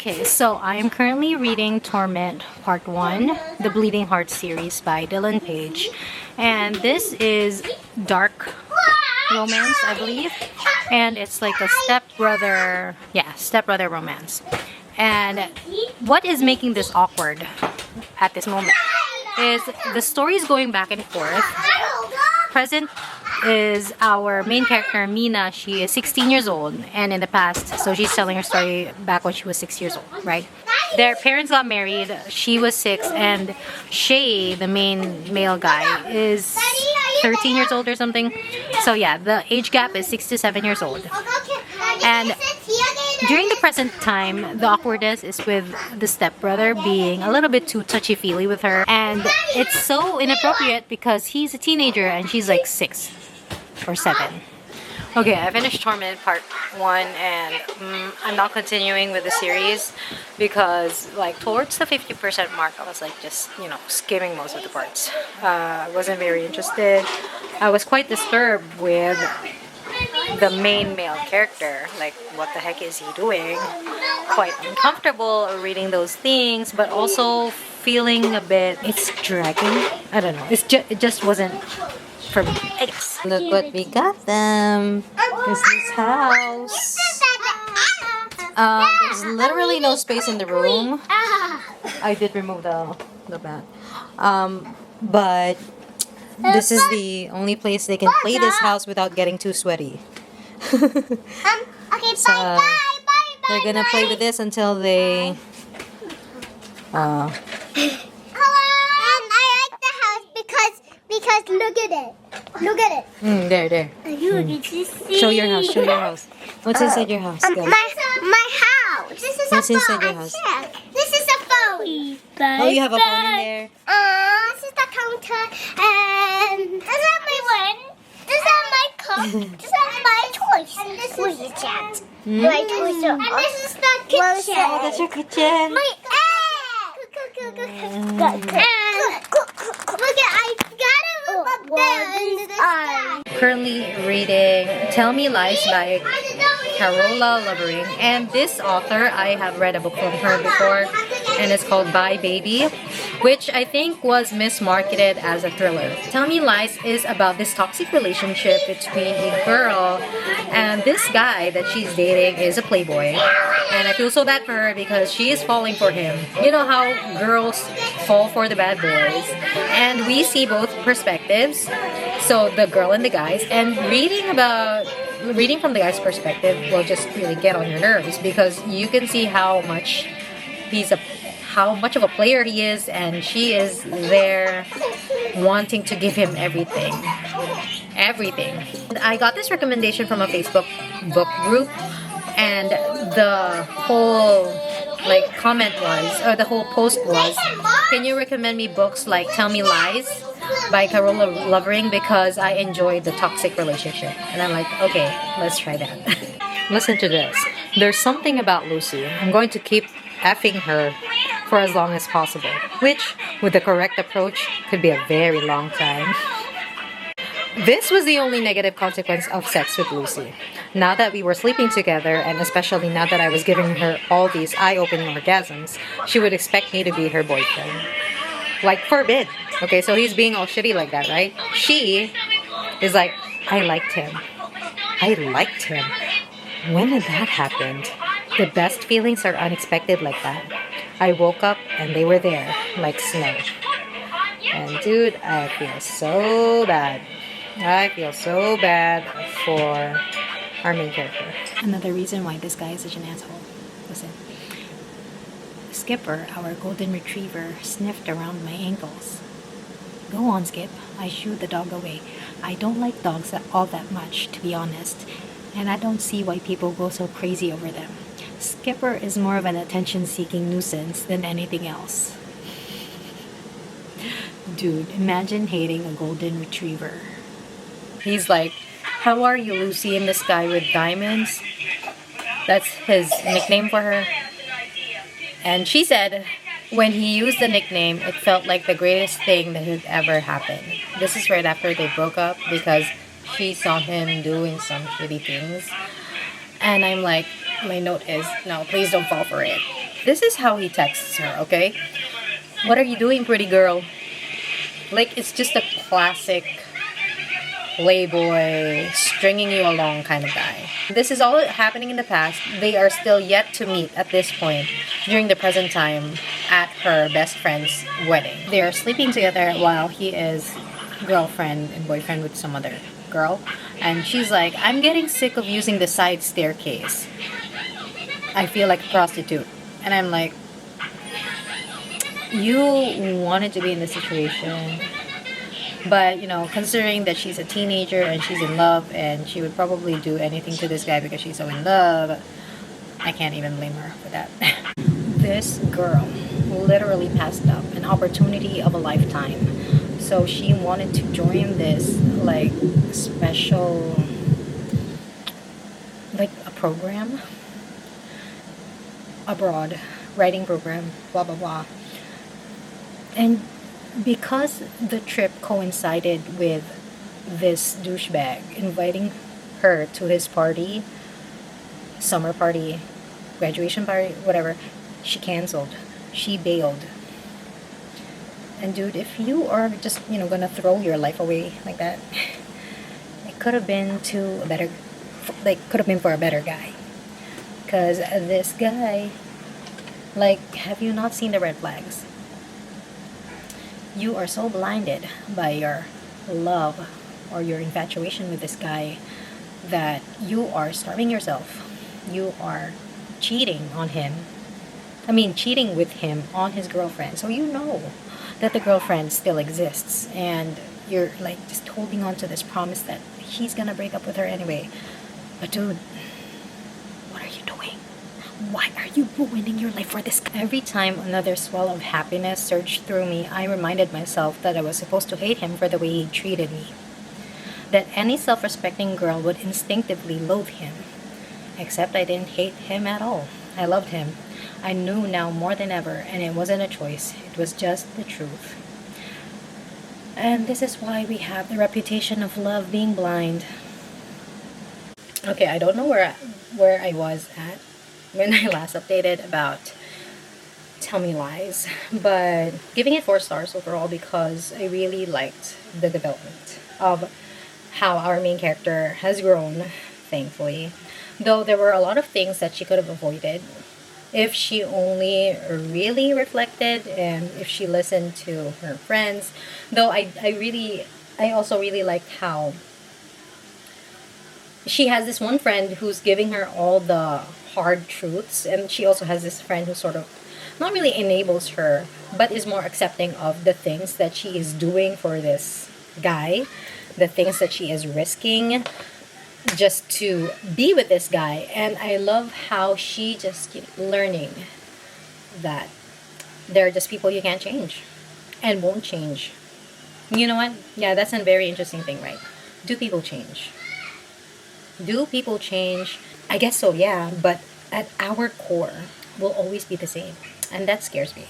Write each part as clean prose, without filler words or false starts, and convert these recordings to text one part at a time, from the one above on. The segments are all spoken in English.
Okay, so I am currently reading Torment Part 1, the Bleeding Heart series by Dylan Page. And this is dark romance, I believe. And it's like a stepbrother romance. And what is making this awkward at this moment is the story is going back and forth. Present is our main character, Mina. She is 16 years old, and in the past, so she's telling her story back when she was 6 years old, right? Their parents got married, she was 6, and Shay, the main male guy, is 13 years old or something. So yeah, the age gap is 6 to 7 years old. And during the present time, the awkwardness is with the stepbrother being a little bit too touchy-feely with her. And it's so inappropriate because he's a teenager and she's like 6 or 7. Okay, I finished Torment Part 1 and I'm not continuing with the series because like towards the 50% mark I was like just, you know, skimming most of the parts. I wasn't very interested. I was quite disturbed with the main male character. Like, what the heck is he doing? Quite uncomfortable reading those things, but also feeling a bit, it's dragging. I don't know. It just wasn't for me, I guess. Look what we got them. This is his house. There's literally no space in the room. I did remove the mat. But this is the only place they can play this house without getting too sweaty. Okay, So, bye. they're gonna play with this until they Hello. And I like the house because look at it. Look at it. there. Show your house. What's inside your house? Go. My house. This is What's a phone. inside your house? This is a phone. Oh, you have a phone in there. This is the counter, and this is my one. This is my cup. This is my toys. And this is chat. My toys. And this is the kitchen. Oh, that's your kitchen. My egg. Look at, I got a bell in this eye. Currently reading Tell Me Lies by Carola Lovering, and this author, I have read a book from her before, and it's called Bye Baby, which I think was mismarketed as a thriller. Tell Me Lies is about this toxic relationship between a girl and this guy that she's dating is a playboy, and I feel so bad for her because she is falling for him. You know how girls fall for the bad boys, and we see both perspectives, so the girl and the guys, and reading from the guy's perspective will just really get on your nerves because you can see how much of a player he is, and she is there wanting to give him everything. I got this recommendation from a Facebook book group, and the whole comment was, or the whole post was, can you recommend me books like Tell Me Lies by Carola Lovering because I enjoyed the toxic relationship. And I'm like, okay, let's try that. Listen to this. There's something about Lucy. I'm going to keep effing her for as long as possible, which with the correct approach could be a very long time. This was the only negative consequence of sex with Lucy. Now that we were sleeping together, and especially now that I was giving her all these eye-opening orgasms, she would expect me to be her boyfriend. Like, forbid. Okay, so he's being all shitty like that, right? She is like, I liked him. When did that happen? The best feelings are unexpected like that. I woke up and they were there, like snow. And dude, I feel so bad. For our main character. Another reason why this guy is such an asshole. Listen. Skipper, our golden retriever, sniffed around my ankles. Go on, Skip. I shooed the dog away. I don't like dogs all that much, to be honest. And I don't see why people go so crazy over them. Skipper is more of an attention-seeking nuisance than anything else. Dude, imagine hating a golden retriever. He's like, how are you, Lucy, in the sky with diamonds? That's his nickname for her. And she said, when he used the nickname, it felt like the greatest thing that had ever happened. This is right after they broke up because she saw him doing some shitty things. And I'm like, my note is, no, please don't fall for it. This is how he texts her, okay? What are you doing, pretty girl? Like, it's just a classic playboy, stringing you along kind of guy. This is all happening in the past. They are still yet to meet at this point during the present time at her best friend's wedding. They are sleeping together while he is girlfriend and boyfriend with some other girl. And she's like, I'm getting sick of using the side staircase. I feel like a prostitute. And I'm like, you wanted to be in this situation, but you know, considering that she's a teenager and she's in love and she would probably do anything to this guy because she's so in love, I can't even blame her for that. This girl literally passed up an opportunity of a lifetime, so she wanted to join this like special, like a program abroad, writing program, blah blah blah. And because the trip coincided with this douchebag inviting her to his party, summer party, graduation party, whatever, she canceled. She bailed. And dude, if you are just, you know, gonna throw your life away like that, it could have been to a better, like, could have been for a better guy. Because this guy, like, have you not seen the red flags? You are so blinded by your love or your infatuation with this guy that you are starving yourself. You are cheating on him. I mean, cheating with him on his girlfriend. So you know that the girlfriend still exists, and you're like just holding on to this promise that he's gonna break up with her anyway. But dude, what are you doing? Why are you ruining your life for this guy? Every time another swell of happiness surged through me, I reminded myself that I was supposed to hate him for the way he treated me. That any self-respecting girl would instinctively loathe him. Except I didn't hate him at all. I loved him. I knew now more than ever, and it wasn't a choice. It was just the truth. And this is why we have the reputation of love being blind. Okay, I don't know where I was at when I last updated about Tell Me Lies, but giving it 4 stars overall because I really liked the development of how our main character has grown, thankfully. Though there were a lot of things that she could have avoided if she only really reflected and if she listened to her friends. Though I also really liked how she has this one friend who's giving her all the hard truths, and she also has this friend who sort of not really enables her but is more accepting of the things that she is doing for this guy, the things that she is risking just to be with this guy. And I love how she just learning that there are just people you can't change and won't change. You know what? Yeah, that's a very interesting thing, right? Do people change? Do people change? I guess so, yeah. But at our core, we'll always be the same. And that scares me.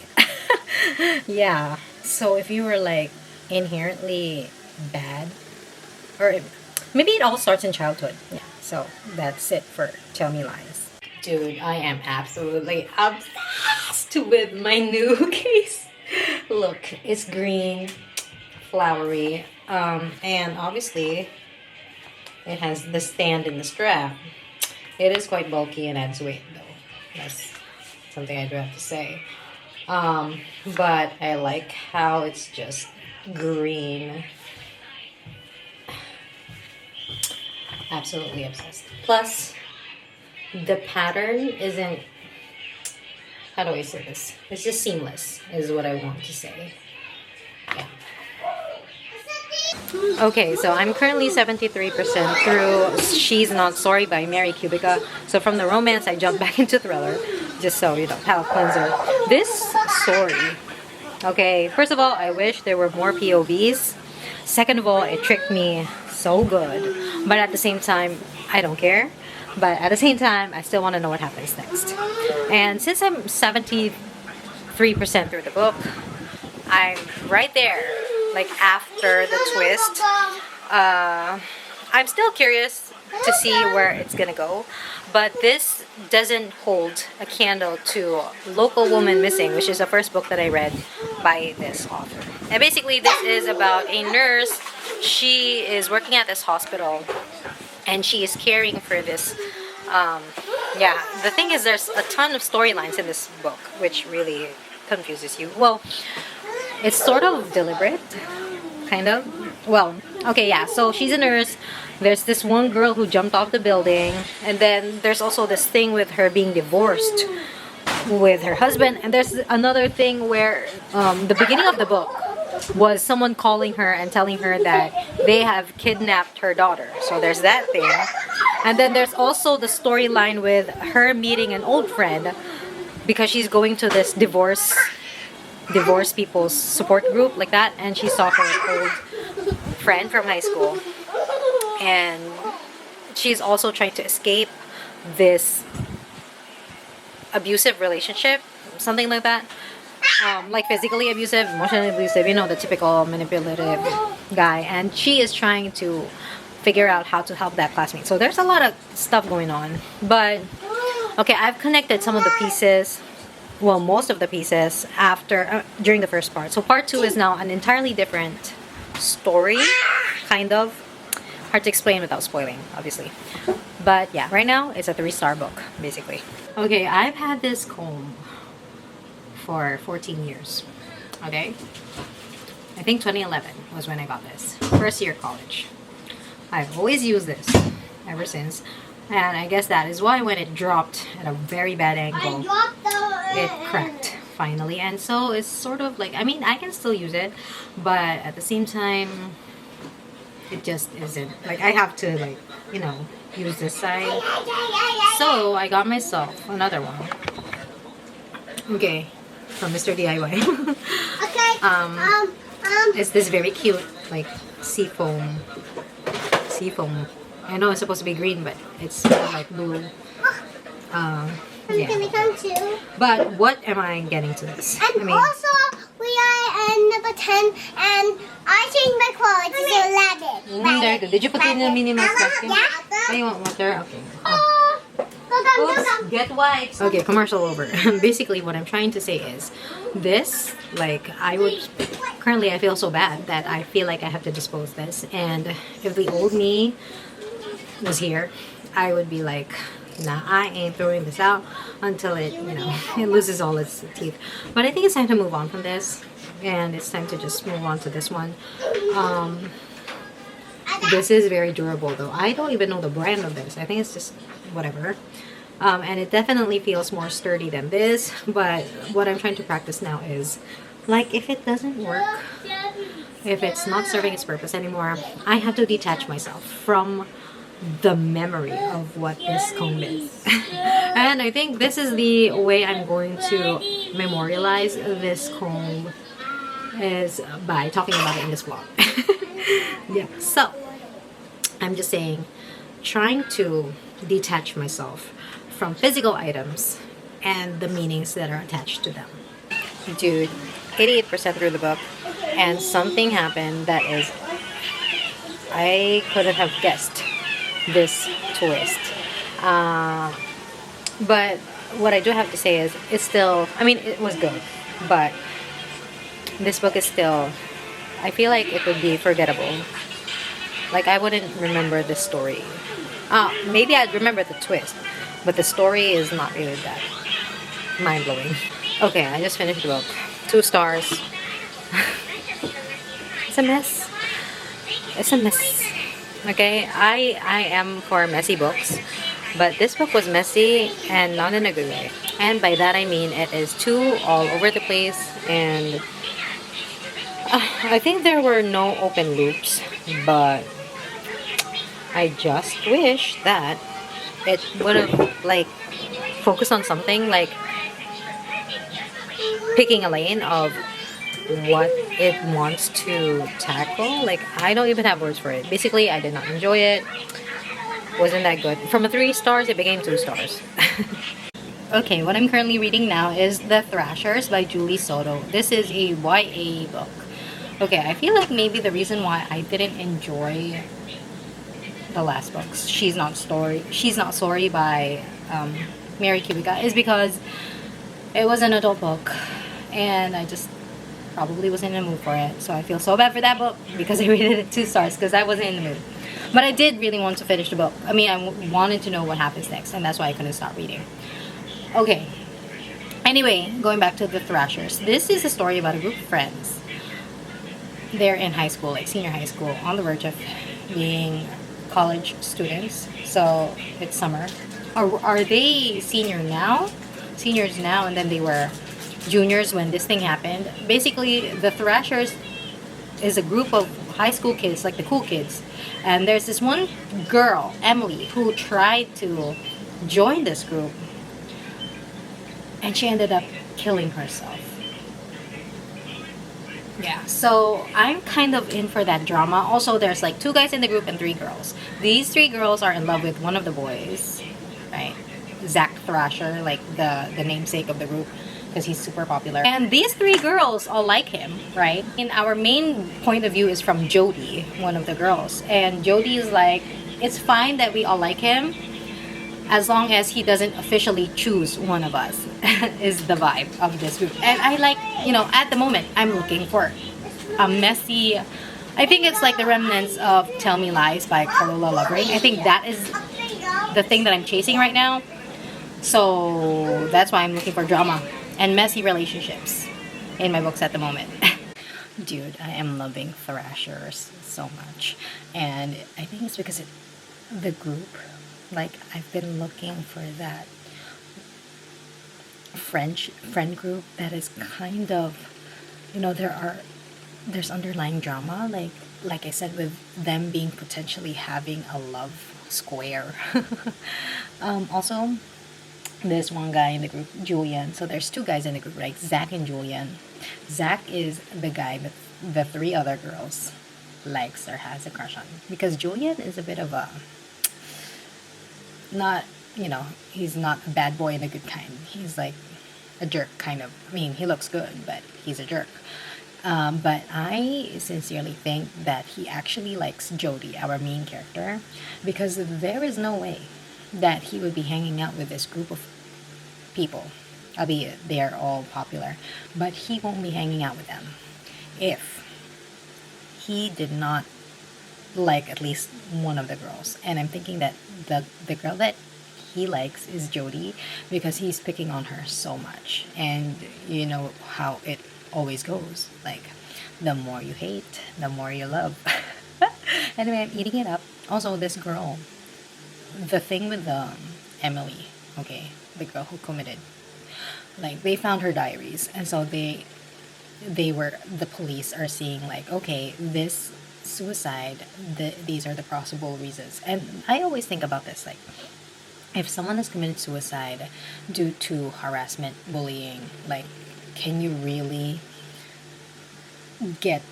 Yeah. So if you were like inherently bad, or maybe it all starts in childhood. Yeah. So that's it for Tell Me Lies. Dude, I am absolutely obsessed with my new case. Look, it's green, flowery, and obviously it has the stand and the strap. It is quite bulky and adds weight, though. That's something I do have to say. But I like how it's just green. Absolutely obsessed. Plus, the pattern isn't, how do I say this? It's just seamless, is what I want to say. Yeah. Okay, so I'm currently 73% through She's Not Sorry by Mary Kubica. So from the romance, I jumped back into thriller, just so you know, palate cleanser. This story, okay, first of all, I wish there were more POVs. Second of all, it tricked me so good. But at the same time, I don't care. But at the same time, I still want to know what happens next. And since I'm 73% through the book, I'm right there. Like after the twist, I'm still curious to see where it's gonna go. But this doesn't hold a candle to Local Woman Missing, which is the first book that I read by this author. And basically this is about a nurse. She is working at this hospital and she is caring for this yeah, the thing is there's a ton of storylines in this book which really confuses you. Well, it's sort of deliberate, kind of. Well, okay, yeah, so she's a nurse. There's this one girl who jumped off the building, and then there's also this thing with her being divorced with her husband, and there's another thing where the beginning of the book was someone calling her and telling her that they have kidnapped her daughter. So there's that thing. And then there's also the storyline with her meeting an old friend because she's going to this divorce people's support group like that, and she saw her old friend from high school, and she's also trying to escape this abusive relationship, something like that, like physically abusive, emotionally abusive, you know, the typical manipulative guy, and she is trying to figure out how to help that classmate. So there's a lot of stuff going on, but okay, I've connected some of the pieces, well, most of the pieces after during the first part. So part 2 is now an entirely different story, kind of. Hard to explain without spoiling, obviously. But yeah, right now it's a 3-star book, basically. Okay, I've had this comb for 14 years. Okay? I think 2011 was when I got this. First year college. I've always used this ever since. And I guess that is why when it dropped at a very bad angle, it cracked finally. And so it's sort of like, I mean, I can still use it, but at the same time, it just isn't. Like, I have to, like, you know, use this side. So I got myself another one. Okay, from Mr. DIY. It's this very cute, like, seafoam. I know it's supposed to be green, but it's more like blue. Yeah. But what am I getting to this? And I mean, also, we are in number 10, and I changed my quality to 11. Very good. Did you put in the mini mouse basket? Yeah. Oh, you want water? Okay. Oops, get wipes. Okay, commercial over. Basically, what I'm trying to say is, this, like, currently I feel so bad that I feel like I have to dispose this. And if the old me was here, I would be like, nah, I ain't throwing this out until it, you know, it loses all its teeth. But I think it's time to move on from this, and it's time to just move on to this one. This is very durable though. I don't even know the brand of this. I think it's just whatever. And it definitely feels more sturdy than this, but what I'm trying to practice now is, like, if it doesn't work, if it's not serving its purpose anymore, I have to detach myself from the memory of what this comb is. And I think this is the way I'm going to memorialize this comb, is by talking about it in this vlog. Yeah, so I'm just saying, trying to detach myself from physical items and the meanings that are attached to them. Dude, 88% through the book, and something happened that is, I couldn't have guessed this twist. But what I do have to say is, it's still, I mean, it was good, but this book is still, I feel like it would be forgettable. Like, I wouldn't remember this story. Maybe I'd remember the twist, but the story is not really that mind-blowing. Okay, I just finished the book. 2 stars. It's a mess. It's a mess. Okay, I am for messy books, but this book was messy and not in a good way. And by that I mean it is too all over the place, and I think there were no open loops, but I just wish that it would have, like, focused on something, like picking a lane of what it wants to tackle. Like, I don't even have words for it. Basically, I did not enjoy it. Wasn't that good. From a 3 stars, it became 2 stars. Okay, what I'm currently reading now is The Thrashers by Julie Soto. This is a YA book. Okay, I feel like maybe the reason why I didn't enjoy the last books, She's Not Sorry by Mary Kubica, is because it was an adult book and I just probably wasn't in the mood for it. So I feel so bad for that book because I rated it 2 stars because I wasn't in the mood. But I did really want to finish the book. I mean, I wanted to know what happens next, and that's why I couldn't stop reading. Okay. Anyway, going back to the Thrashers. This is a story about a group of friends. They're in high school, like senior high school, on the verge of being college students. So it's summer. Or are they seniors now, and then they were juniors when this thing happened? Basically, the Thrashers is a group of high school kids, like the cool kids. And there's this one girl, Emily, who tried to join this group. And she ended up killing herself. Yeah, so I'm kind of in for that drama. Also, there's like 2 guys in the group and 3 girls. These 3 girls are in love with one of the boys, right? Zach Thrasher, like the namesake of the group, because he's super popular. And these 3 girls all like him, right? And our main point of view is from Jody, one of the girls. And Jody is like, it's fine that we all like him, as long as he doesn't officially choose one of us, is the vibe of this group. And I like, you know, at the moment, I'm looking for a messy, I think it's like the remnants of Tell Me Lies by Carola. I think that is the thing that I'm chasing right now. So that's why I'm looking for drama and messy relationships in my books at the moment. Dude, I am loving Thrashers so much. And I think it's because the group, like, I've been looking for that friend group that is kind of, you know, there's underlying drama, like I said, with them being potentially having a love square. Also, there's one guy in the group, Julian. So there's 2 guys in the group, right? Zach and Julian. Zach is the guy that the 3 other girls likes or has a crush on, because Julian is a bit of a, not, you know, he's not a bad boy in a good kind. He's like a jerk, kind of. I mean, he looks good, but he's a jerk. But I sincerely think that he actually likes Jody, our main character, because there is no way that he would be hanging out with this group of people, albeit they are all popular, but he won't be hanging out with them if he did not like at least one of the girls. And I'm thinking that the girl that he likes is Jody, because he's picking on her so much. And you know how it always goes, like, the more you hate, the more you love. Anyway, I'm eating it up. Also, this girl, the thing with Emily, okay, the girl who committed, like, they found her diaries, and so the police are seeing, like, okay, this suicide, these are the possible reasons. And I always think about this, like, if someone has committed suicide due to harassment, bullying, like, can you really get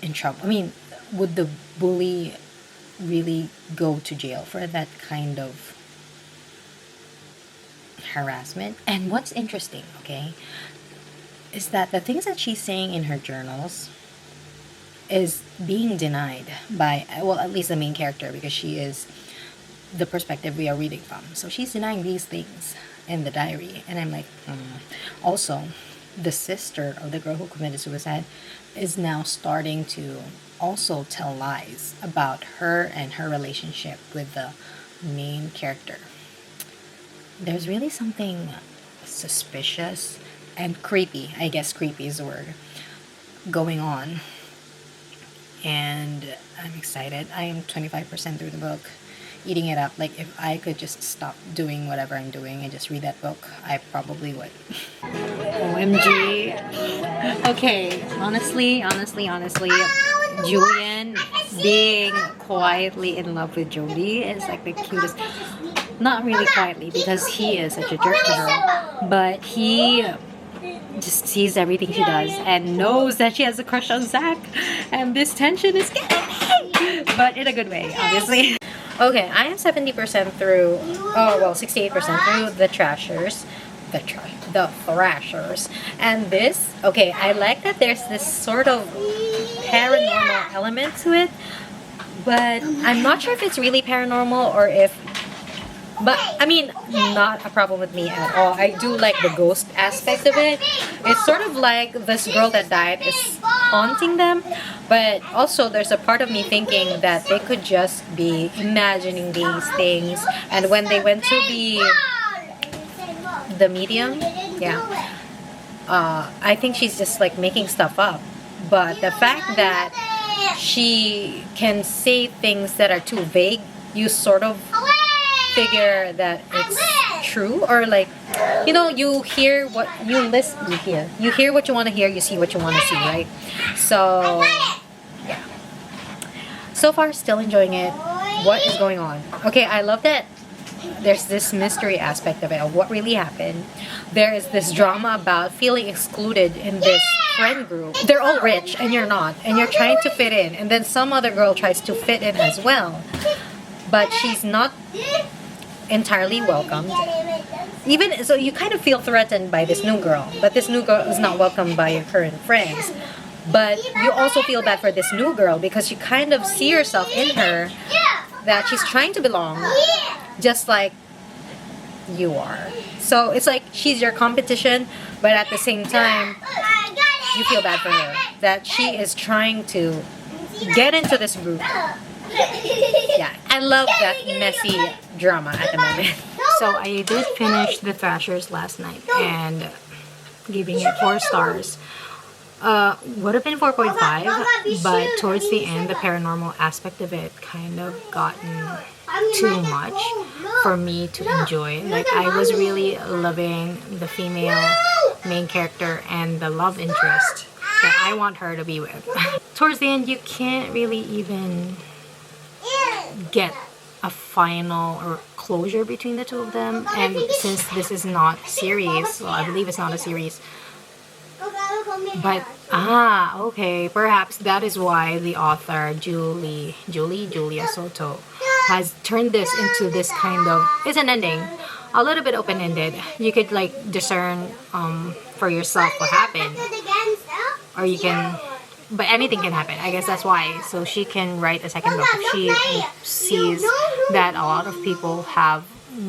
in trouble? I mean, would the bully really go to jail for that kind of harassment? And what's interesting, okay, is that the things that she's saying in her journals is being denied by, well, at least the main character, because she is the perspective we are reading from. So she's denying these things in the diary, and I'm like, Also, the sister of the girl who committed suicide is now starting to also tell lies about her and her relationship with the main character. There's really something suspicious and creepy, I guess creepy is the word, going on. And I'm excited. I am 25% through the book, eating it up. Like, if I could just stop doing whatever I'm doing and just read that book, I probably would. OMG. Okay, honestly, Julian being quietly in love with Jody is like the cutest. Not really quietly, because he is such a jerk to her, but he just sees everything she does and knows that she has a crush on Zach, and this tension is getting me, but in a good way, obviously. Okay, I am 70% through, 68% through the Thrashers, the Thrashers, and this, okay, I like that there's this sort of paranormal element to it, but I'm not sure if it's really paranormal or if. But I mean, not a problem with me at all. I do like the ghost aspect of it. It's sort of like this girl that died is haunting them, but also there's a part of me thinking that they could just be imagining these things, and when they went to the medium, yeah, I think she's just like making stuff up. But the fact that she can say things that are too vague, you sort of figure that it's true, or like, you know, you hear what you listen, you hear what you want to hear, you see what you want to see, right? So yeah, so far still enjoying it. What is going on? Okay, I love that there's this mystery aspect of it, of what really happened. There is this drama about feeling excluded in this friend group. They're all rich and you're not, and you're trying to fit in, and then some other girl tries to fit in as well, but she's not entirely welcomed. Even so, you kind of feel threatened by this new girl, but this new girl is not welcomed by your current friends. But you also feel bad for this new girl because you kind of see yourself in her, that she's trying to belong just like you are. So it's like she's your competition, but at the same time you feel bad for her, that she is trying to get into this group. Yeah, I love that messy drama at the moment. So I did finish the Thrashers last night and giving it 4 stars. Would have been 4.5, but towards the end, the paranormal aspect of it kind of gotten too much for me to enjoy. Like, I was really loving the female main character and the love interest that I want her to be with. Towards the end, you can't really even get a final or closure between the two of them, and since this is not a series, well, I believe it's not a series, but okay, perhaps that is why the author Julia Soto has turned this into this kind of, it's an ending, a little bit open-ended. You could like discern for yourself what happened, or you can, but anything can happen. I guess that's why. So she can write a second book if she sees that a lot of people have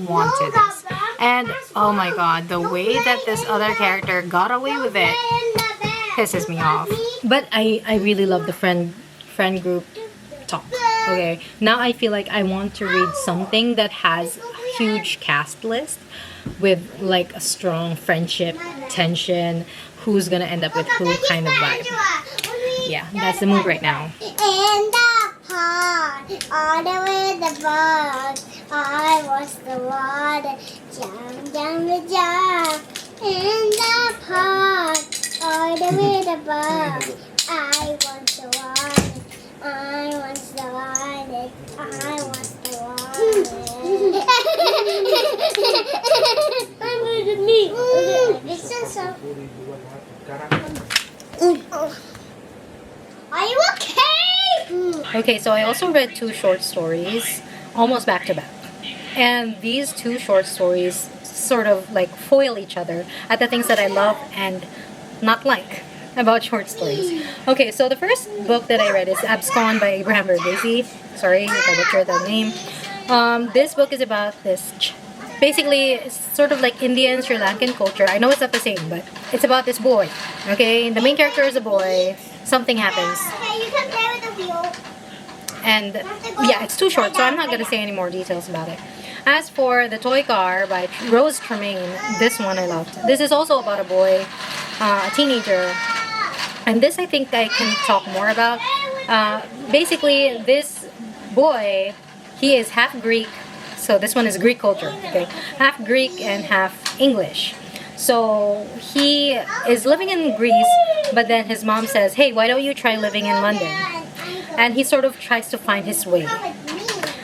wanted this. And oh my god, the way that this other character got away with it pisses me off. But I really love the friend group talk. Okay, now I feel like I want to read something that has a huge cast list with like a strong friendship, tension, who's gonna end up with who kind of vibe. Yeah, that's the mood right now. In the pond, all the way the bug, I was the water, jump, jump, jump. In the pond, all the way the bug, I was the water, I was the water, I was the water. I'm with me. This is so. Are you okay? Okay, so I also read 2 short stories, almost back to back. And these 2 short stories sort of like foil each other at the things that I love and not like about short stories. Okay, so the first book that I read is Abscond by Abraham Verghese. Sorry if I butchered the name. This book is about this, basically it's sort of like Indian Sri Lankan culture. I know it's not the same, but it's about this boy. Okay, the main character is a boy. Something happens. Okay, you can play with the wheel. And yeah, it's too short, so I'm not going to say any more details about it. As for The Toy Car by Rose Tremain, this one I loved. This is also about a boy, a teenager. And this I think I can talk more about. Basically, this boy, he is half Greek. So this one is Greek culture, okay? Half Greek and half English. So he is living in Greece, but then his mom says, hey, why don't you try living in London? And he sort of tries to find his way.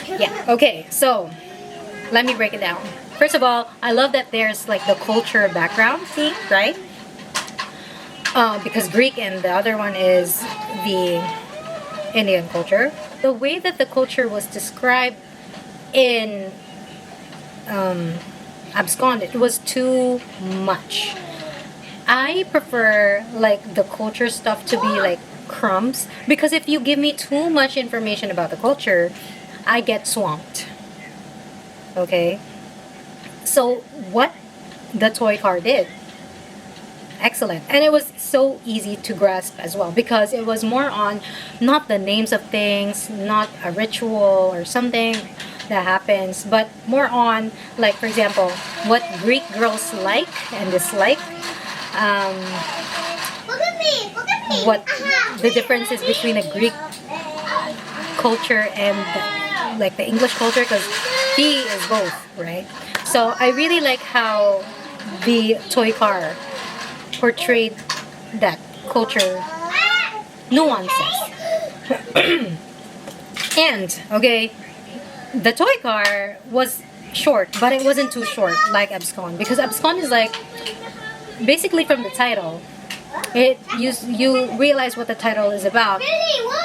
Yeah, okay, so let me break it down. First of all, I love that there's like the culture background thing, right? Because Greek and the other one is the Indian culture. The way that the culture was described in Abscond, it was too much. I prefer like the culture stuff to be like crumbs, because if you give me too much information about the culture, I get swamped. Okay? So what the toy car did, excellent. And it was so easy to grasp as well, because it was more on not the names of things, not a ritual or something that happens, but more on, like, for example, what Greek girls like and dislike, Look at me. Look at me. what the differences between a Greek culture and like the English culture, because he is both, right? So I really like how the toy car portrayed that culture nuances. And okay, the toy car was short, but it wasn't too short like Abscond, because Abscond is like, basically from the title, you realize what the title is about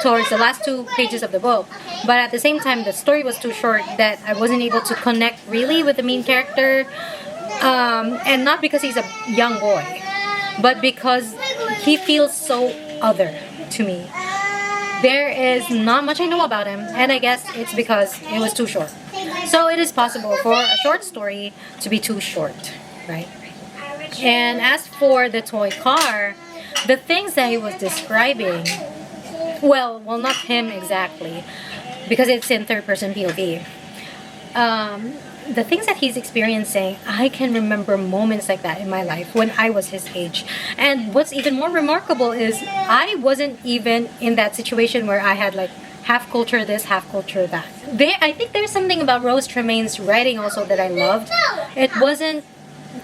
towards the last 2 pages of the book, but at the same time the story was too short that I wasn't able to connect really with the main character, and not because he's a young boy, but because he feels so other to me. There is not much I know about him, and I guess it's because it was too short. So it is possible for a short story to be too short, right? And as for the toy car, the things that he was describing, well, not him exactly, because it's in third-person POV. The things that he's experiencing, I can remember moments like that in my life when I was his age. And what's even more remarkable is I wasn't even in that situation where I had like half culture this, half culture that. I think there's something about Rose Tremain's writing also that I loved. It wasn't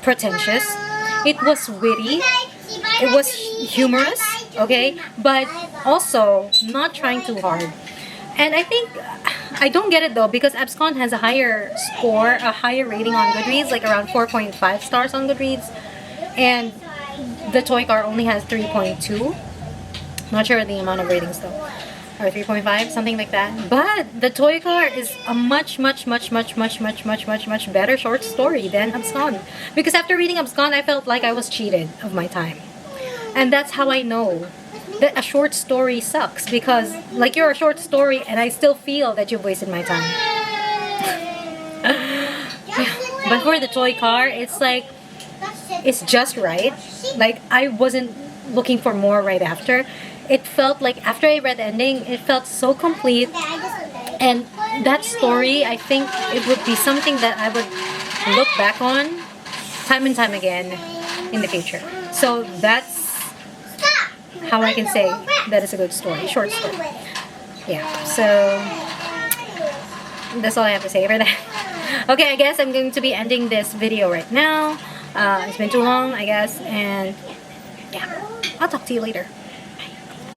pretentious. It was witty. It was humorous, okay? But also not trying too hard. And I think, I don't get it though, because Abscond has a higher score, a higher rating on Goodreads, like around 4.5 stars on Goodreads. And the toy car only has 3.2. Not sure the amount of ratings though. Or 3.5, something like that. But the toy car is a much better short story than Abscond. Because after reading Abscond, I felt like I was cheated of my time. And that's how I know that a short story sucks, because like you're a short story and I still feel that you've wasted my time. But for the toy car, it's like, it's just right. Like I wasn't looking for more right after. It felt like after I read the ending, it felt so complete. And that story, I think it would be something that I would look back on time and time again in the future. So that's how I can say that is a good story, short story. Yeah, so that's all I have to say for that. Okay, I guess I'm going to be ending this video right now. It's been too long, I guess, and yeah, I'll talk to you later.